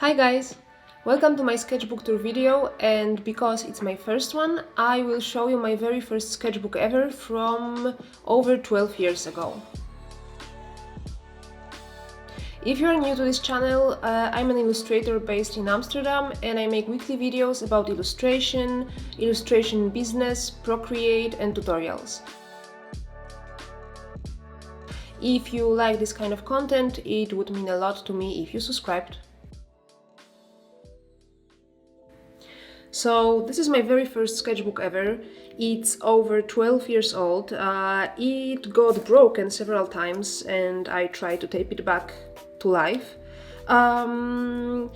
Hi guys! Welcome to my sketchbook tour video, and because it's my first one, I will show you my very first sketchbook ever from over 12 years ago. If you are new to this channel, I'm an illustrator based in Amsterdam and I make weekly videos about illustration, illustration business, Procreate and tutorials. If you like this kind of content, it would mean a lot to me if you subscribed. So this is my very first sketchbook ever. It's over 12 years old. It got broken several times and I tried to tape it back to life. And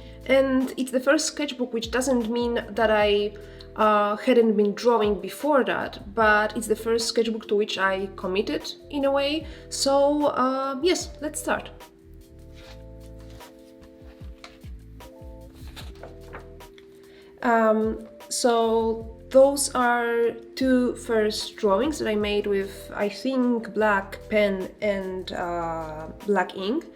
it's the first sketchbook, which doesn't mean that I hadn't been drawing before that, but it's the first sketchbook to which I committed in a way. So yes, let's start. So those are two first drawings that I made with, I think, black pen and black ink.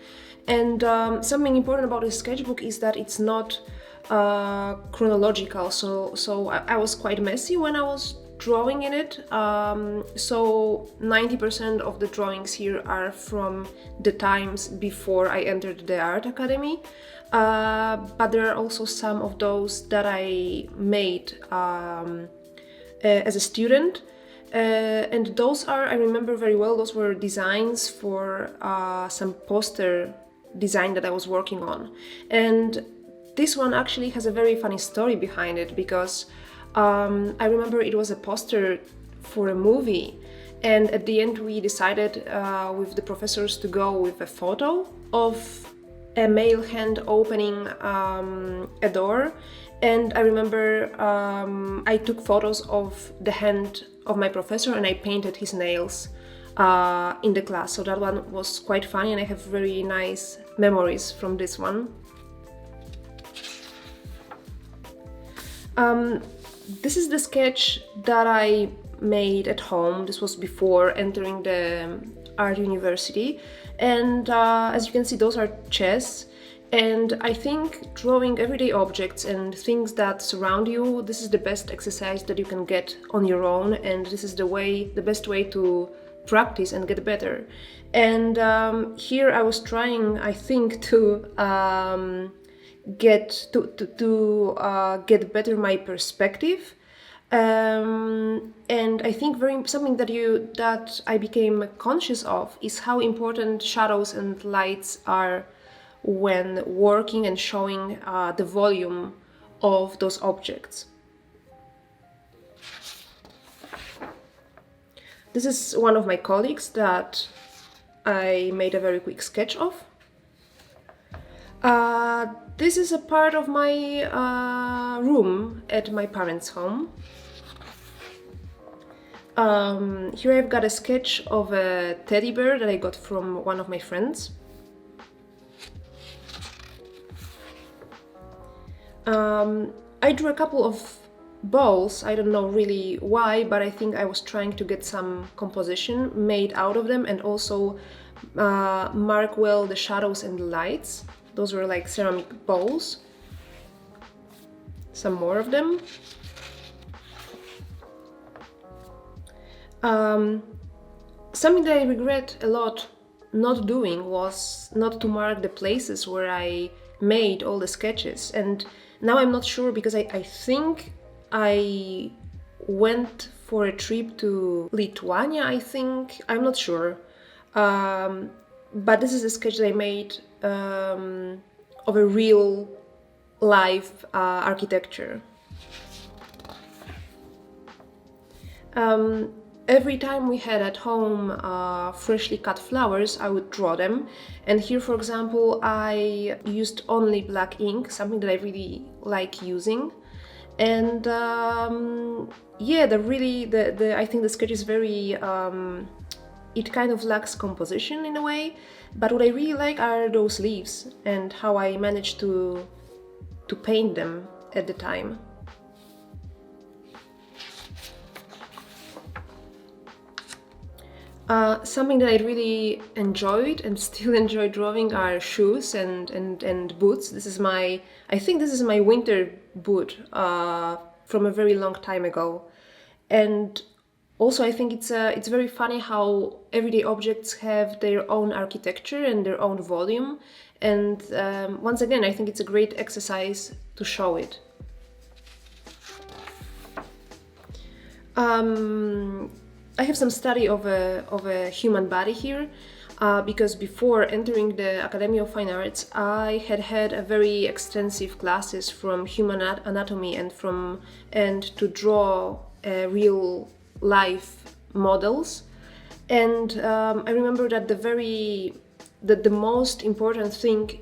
And something important about this sketchbook is that it's not chronological, so I was quite messy when I was drawing in it. So 90% of the drawings here are from the times before I entered the art academy. But there are also some of those that I made as a student, and those are, I remember very well, those were designs for some poster design that I was working on. And this one actually has a very funny story behind it, because I remember it was a poster for a movie, and at the end we decided with the professors to go with a photo of a male hand opening a door. And I remember I took photos of the hand of my professor and I painted his nails in the class. So that one was quite funny and I have very nice memories from this one. This is the sketch that I made at home. This was before entering the art university, and as you can see, those are chess. And I think drawing everyday objects and things that surround you, this is the best exercise that you can get on your own, and this is the best way to practice and get better. And here I was trying, I think, to get better my perspective. And I think something that I became conscious of is how important shadows and lights are when working and showing the volume of those objects. This is one of my colleagues that I made a very quick sketch of. This is a part of my room at my parents' home. Here I've got a sketch of a teddy bear that I got from one of my friends. I drew a couple of balls. I don't know really why, but I think I was trying to get some composition made out of them and also mark well the shadows and the lights. Those were like ceramic bowls. Some more of them. Something that I regret a lot not doing was not to mark the places where I made all the sketches. And now I'm not sure, because I think I went for a trip to Lithuania, I think. I'm not sure. But this is a sketch that I made of a real live architecture. Every time we had at home freshly cut flowers, I would draw them. And here, for example, I used only black ink, something that I really like using. And yeah, I think the sketch is very, it kind of lacks composition in a way. But what I really like are those leaves and how I managed to paint them at the time. Something that I really enjoyed and still enjoy drawing are shoes and boots. I think this is my winter boot from a very long time ago. And also I think it's very funny how everyday objects have their own architecture and their own volume. And once again, I think it's a great exercise to show it. I have some study of a human body here, because before entering the Academy of Fine Arts, I had a very extensive classes from human anatomy and to draw real life models. And I remember that the most important thing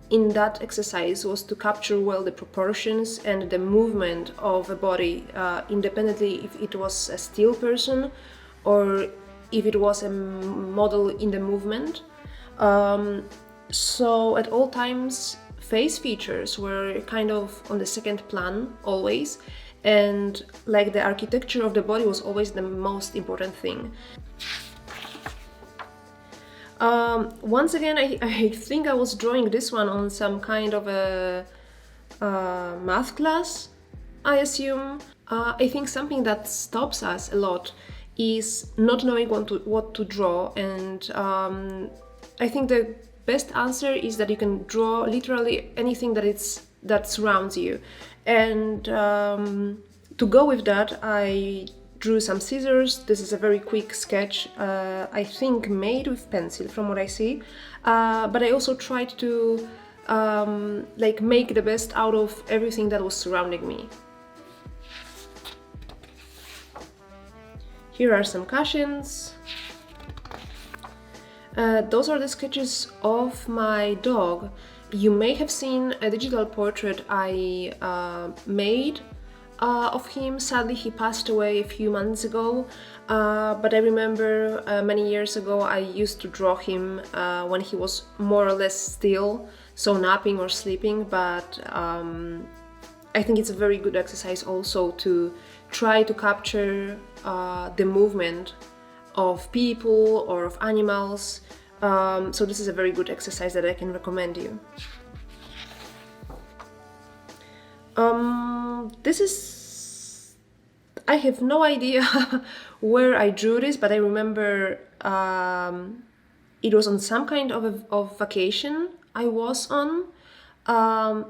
in that exercise was to capture well the proportions and the movement of a body, independently if it was a still person or if it was a model in the movement. So at all times, face features were kind of on the second plan always, and like the architecture of the body was always the most important thing. Once again, I think I was drawing this one on some kind of a math class, I assume. I think something that stops us a lot is not knowing what to draw, and I think the best answer is that you can draw literally anything that surrounds you. And to go with that, I drew some scissors. This is a very quick sketch, I think made with pencil from what I see, but I also tried to like make the best out of everything that was surrounding me. Here are some cushions. Those are the sketches of my dog. You may have seen a digital portrait I made of him. Sadly, he passed away a few months ago, but I remember many years ago I used to draw him when he was more or less still, so napping or sleeping. But I think it's a very good exercise also to try to capture the movement of people or of animals. So this is a very good exercise that I can recommend you. I have no idea where I drew this, but I remember it was on some kind of vacation I was on.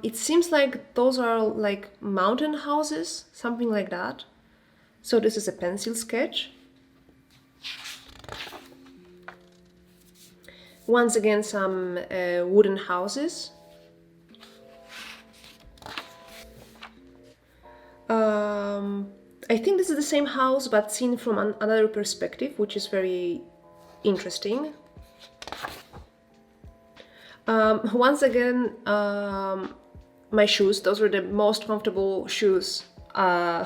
It seems like those are like mountain houses, something like that. So this is a pencil sketch. Once again, some wooden houses. I think this is the same house, but seen from another perspective, which is very interesting. Once again, my shoes. Those were the most comfortable shoes I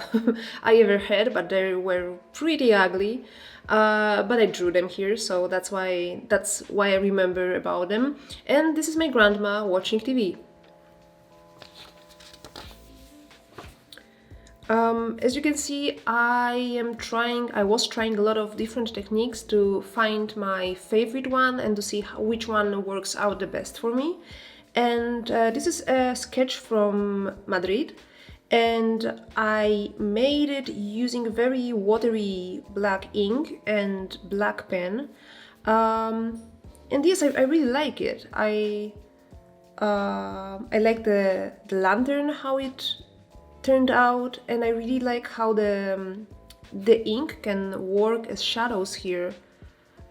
ever had, but they were pretty ugly. But I drew them here, so that's why I remember about them. And this is my grandma watching TV. As you can see, I was trying a lot of different techniques to find my favorite one and to see which one works out the best for me. And this is a sketch from Madrid, and I made it using very watery black ink and black pen. And yes, I really like it. I like the lantern, how it turned out, and I really like how the ink can work as shadows here.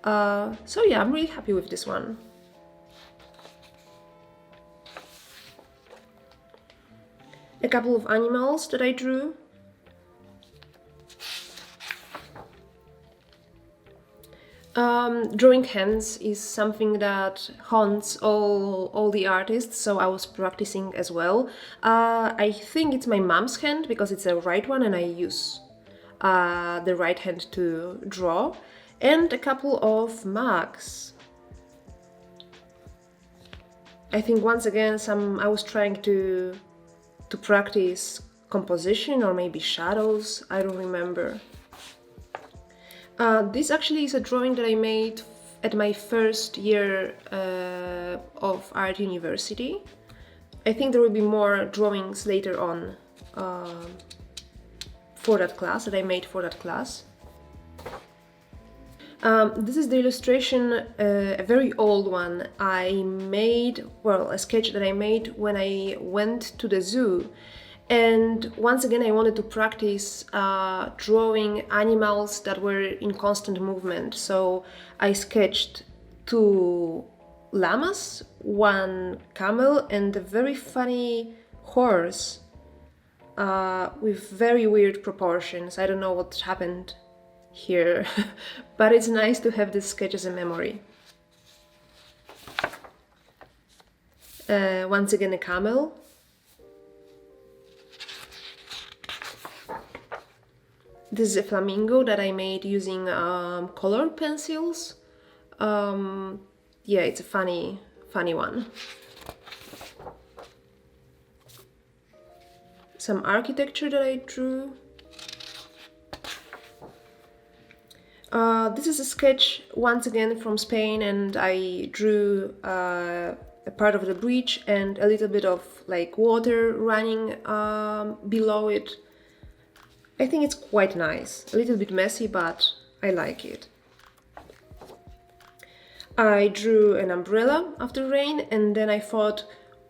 So yeah, I'm really happy with this one. A couple of animals that I drew. Drawing hands is something that haunts all the artists, so I was practicing as well. I think it's my mom's hand because it's a right one and I use the right hand to draw. And a couple of mugs. I think once again I was trying to practice composition or maybe shadows, I don't remember. This actually is a drawing that I made at my first year of art university. I think there will be more drawings later on for that class, that I made for that class. This is the illustration, a very old one I made, well, a sketch that I made when I went to the zoo. And once again, I wanted to practice drawing animals that were in constant movement. So I sketched 2 llamas, 1 camel, and a very funny horse with very weird proportions. I don't know what happened here, but it's nice to have this sketch as a memory. Once again, a camel. This is a flamingo that I made using color pencils. Yeah, it's a funny one. Some architecture that I drew. This is a sketch once again from Spain, and I drew a part of the bridge and a little bit of like water running below it. I think it's quite nice, a little bit messy, but I like it. I drew an umbrella after rain, and then I thought,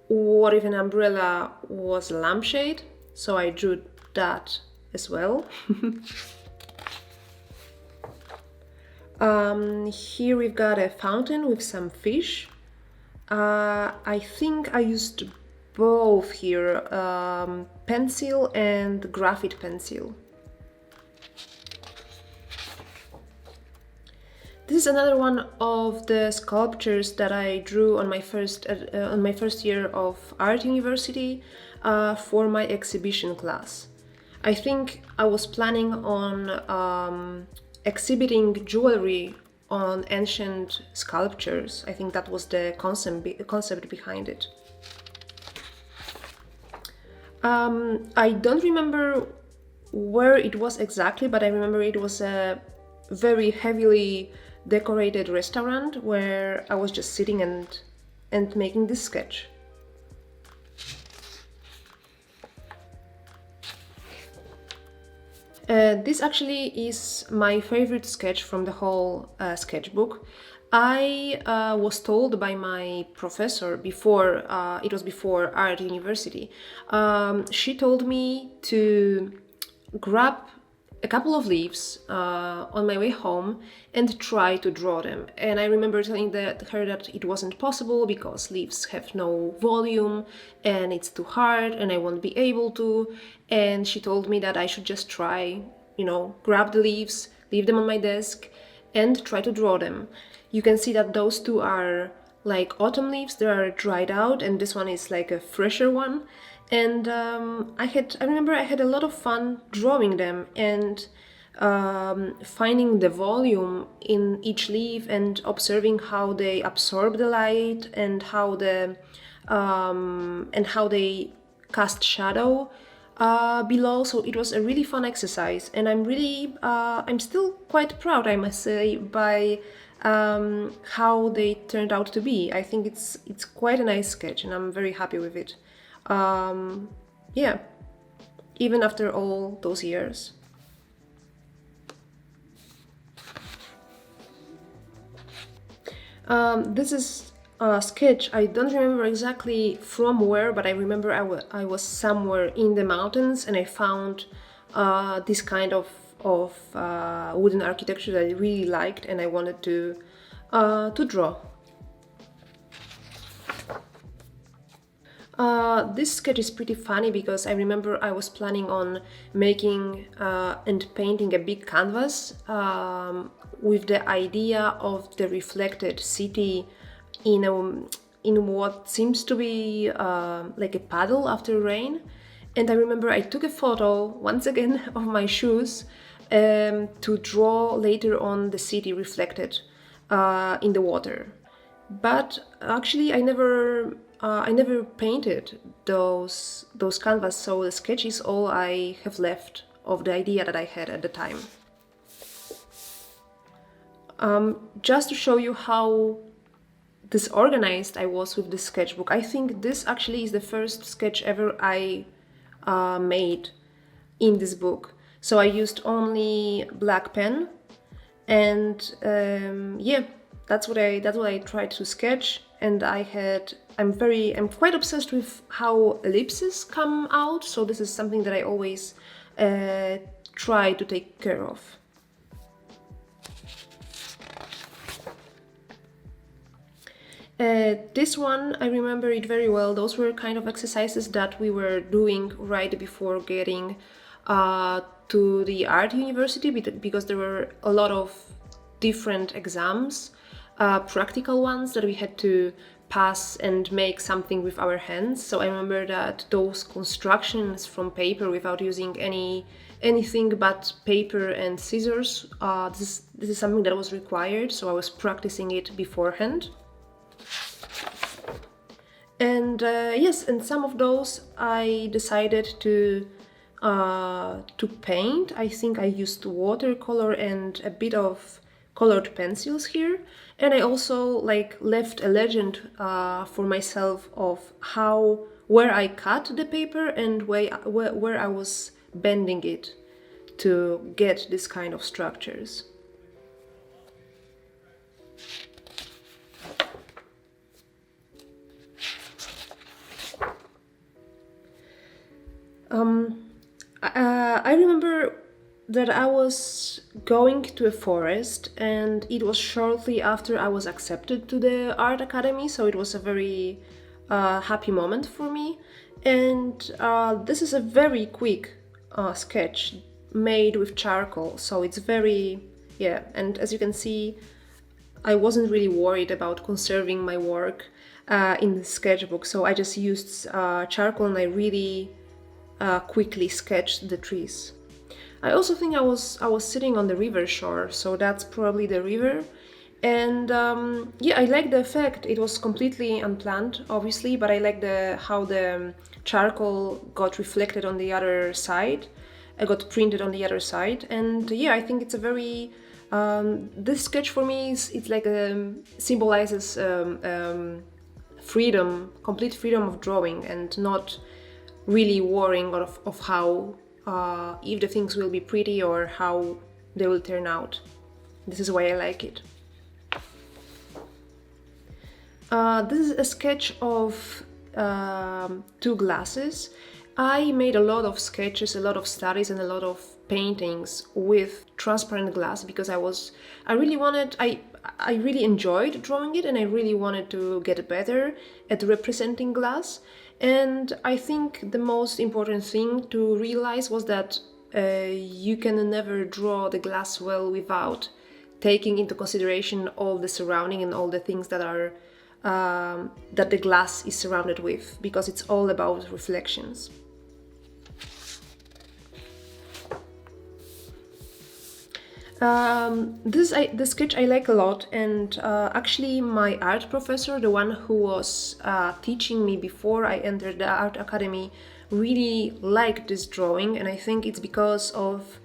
what if an umbrella was a lampshade? So I drew that as well. Here we've got a fountain with some fish. I think I used both here, pencil and graphite pencil. This is another one of the sculptures that I drew on my first year of art university for my exhibition class. I think I was planning on exhibiting jewelry on ancient sculptures. I think that was the concept behind it. I don't remember where it was exactly, but I remember it was a very heavily decorated restaurant where I was just sitting and making this sketch. This actually is my favorite sketch from the whole sketchbook. I was told by my professor before, it was before art university, she told me to grab a couple of leaves on my way home and try to draw them. And I remember telling her that it wasn't possible because leaves have no volume and it's too hard and I won't be able to. And she told me that I should just try, grab the leaves, leave them on my desk and try to draw them. You can see that those 2 are like autumn leaves, they are dried out, and this one is like a fresher one. And I remember I had a lot of fun drawing them and finding the volume in each leaf and observing how they absorb the light and how they cast shadow below. So it was a really fun exercise, and I'm still quite proud, I must say, by how they turned out to be. I think it's quite a nice sketch, and I'm very happy with it. Yeah, even after all those years. This is a sketch. I don't remember exactly from where, but I remember I was somewhere in the mountains and I found this kind of wooden architecture that I really liked and I wanted to draw. This sketch is pretty funny because I remember I was planning on making and painting a big canvas with the idea of the reflected city in what seems to be like a puddle after rain. And I remember I took a photo once again of my shoes to draw later on the city reflected in the water. But actually I never painted those canvas, so the sketch is all I have left of the idea that I had at the time. Just to show you how disorganized I was with this sketchbook, I think this actually is the first sketch ever I made in this book. So I used only black pen, and yeah, that's what I tried to sketch. And I'm quite obsessed with how ellipses come out. So this is something that I always try to take care of. This one, I remember it very well. Those were kind of exercises that we were doing right before getting to the art university, because there were a lot of different exams, practical ones that we had to pass and make something with our hands. So I remember that those constructions from paper without using anything but paper and scissors, this is something that was required, so I was practicing it beforehand. And yes, and some of those I decided to paint. I think I used watercolor and a bit of colored pencils here. And I also like left a legend for myself of where I cut the paper and where I was bending it to get this kind of structures. I remember that I was going to a forest, and it was shortly after I was accepted to the art academy, so it was a very happy moment for me. And this is a very quick sketch made with charcoal, so it's very, yeah, and as you can see, I wasn't really worried about conserving my work in the sketchbook, so I just used charcoal, and I really quickly sketched the trees. I also think I was sitting on the river shore, so that's probably the river. And yeah, I like the effect. It was completely unplanned, obviously, but I like how the charcoal got reflected on the other side. I got printed on the other side, and yeah, I think it's a very this sketch for me it's like symbolizes freedom, complete freedom of drawing, and not really worrying of how if the things will be pretty or how they will turn out. This is why I like it. This is a sketch of two glasses. I made a lot of sketches, a lot of studies, and a lot of paintings with transparent glass because I really enjoyed drawing it, and I really wanted to get better at representing glass. And I think the most important thing to realize was that you can never draw the glass well without taking into consideration all the surrounding and all the things that are that the glass is surrounded with, because it's all about reflections. The sketch I like a lot, and actually my art professor, the one who was teaching me before I entered the art academy, really liked this drawing, and I think it's because of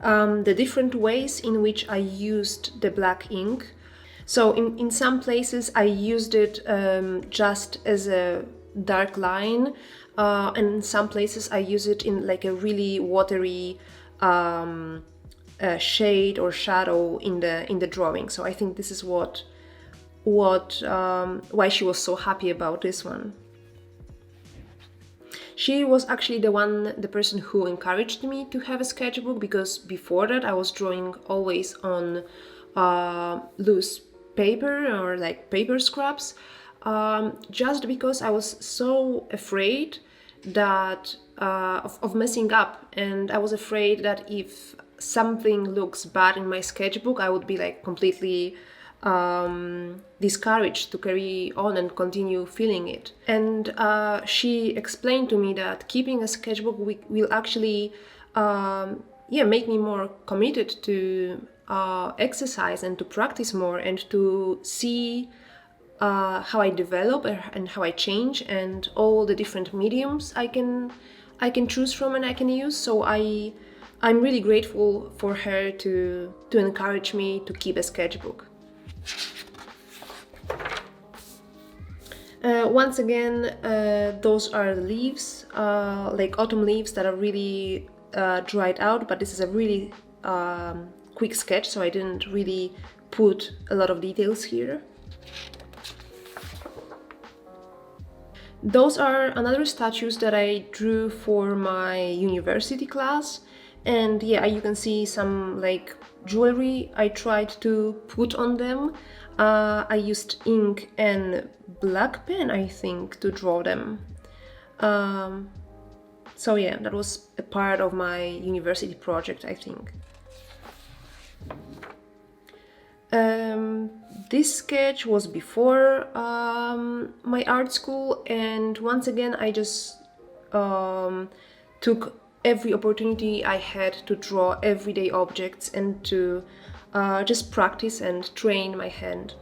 the different ways in which I used the black ink. So in some places I used it just as a dark line, and in some places I use it in like a really watery shade or shadow in the drawing. So I think this is why she was so happy about this one. She was actually the person who encouraged me to have a sketchbook, because before that I was drawing always on loose paper or like paper scraps, just because I was so afraid that of messing up, and I was afraid that if something looks bad in my sketchbook, I would be like completely discouraged to carry on and continue filling it. And she explained to me that keeping a sketchbook will actually make me more committed to exercise and to practice more, and to see how I develop and how I change, and all the different mediums I can choose from and I can use. So I I'm really grateful for her to encourage me to keep a sketchbook. Once again, those are the leaves, like autumn leaves that are really dried out, but this is a really quick sketch, so I didn't really put a lot of details here. Those are another statues that I drew for my university class, and yeah, you can see some like jewelry I tried to put on them. I used ink and black pen, I think, to draw them. So yeah, that was a part of my university project, I think. This sketch was before my art school, and once again I just took every opportunity I had to draw everyday objects and to just practice and train my hand.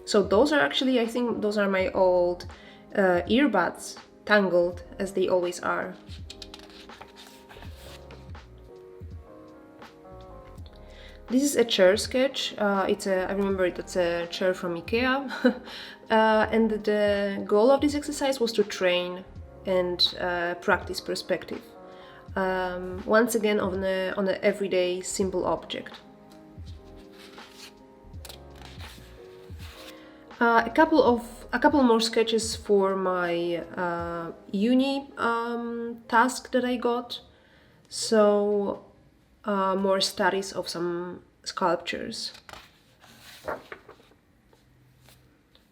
So those are actually, I think those are my old earbuds, tangled as they always are. This is a chair sketch. I remember it's a chair from IKEA. And the goal of this exercise was to train and practice perspective. Once again on an everyday simple object. A couple more sketches for my uni task that I got. So more studies of some sculptures.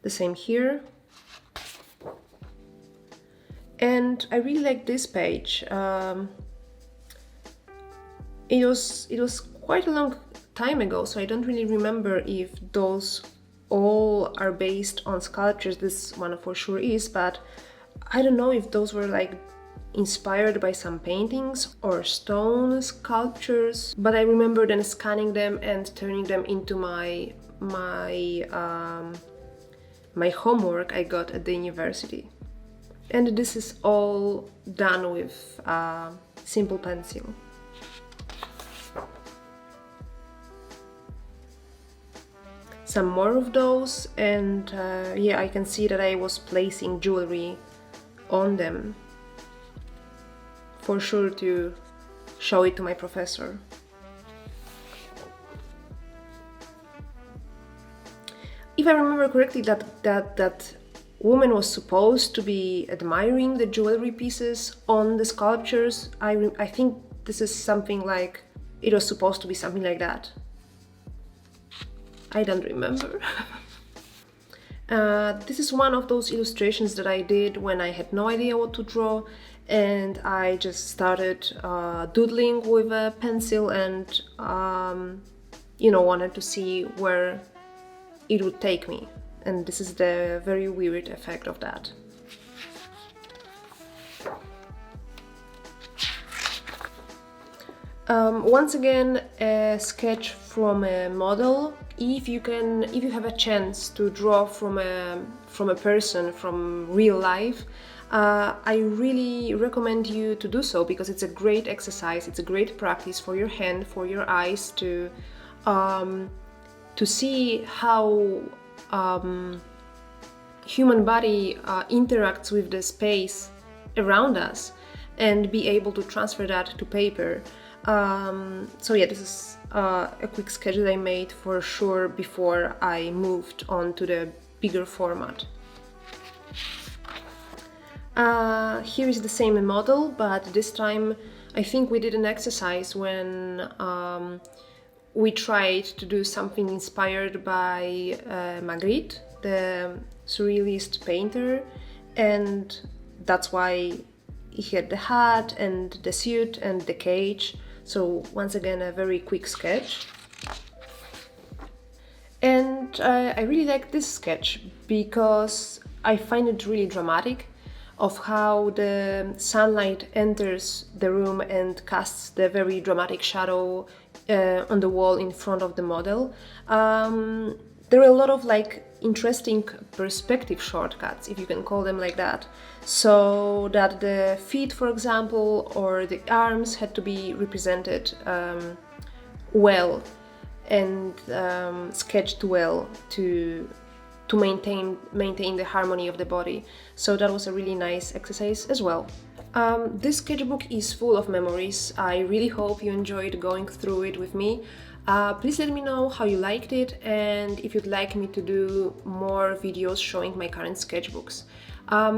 The same here. And I really like this page. It was quite a long time ago, so I don't really remember if those all are based on sculptures. This one for sure is, but I don't know if those were like inspired by some paintings or stone sculptures, but I remember then scanning them and turning them into my homework I got at the university. And this is all done with simple pencil. Some more of those, and yeah, I can see that I was placing jewelry on them, for sure to show it to my professor. If I remember correctly, that woman was supposed to be admiring the jewelry pieces on the sculptures. I think this is something like, it was supposed to be something like that. I don't remember. This is one of those illustrations that I did when I had no idea what to draw, and I just started doodling with a pencil and wanted to see where it would take me. And this is the very weird effect of that. Once again, a sketch from a model. If you have a chance to draw from a person from real life, I really recommend you to do so, because it's a great exercise. It's a great practice for your hand, for your eyes, to see how human body interacts with the space around us, and be able to transfer that to paper. So yeah, this is a quick sketch that I made for sure before I moved on to the bigger format. Here is the same model, but this time I think we did an exercise when we tried to do something inspired by Magritte, the surrealist painter, and that's why he had the hat and the suit and the cage. So once again, a very quick sketch. And I really like this sketch because I find it really dramatic, of how the sunlight enters the room and casts the very dramatic shadow on the wall in front of the model. there are a lot of like interesting perspective shortcuts, if you can call them like that. So that the feet, for example, or the arms had to be represented well and sketched well to maintain the harmony of the body. So that was a really nice exercise as well. This sketchbook is full of memories. I really hope you enjoyed going through it with me. Please let me know how you liked it and if you'd like me to do more videos showing my current sketchbooks.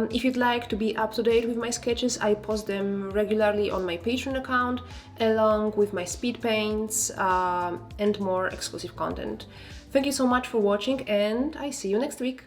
If you'd like to be up to date with my sketches, I post them regularly on my Patreon account, along with my speed paints and more exclusive content. Thank you so much for watching, and I see you next week.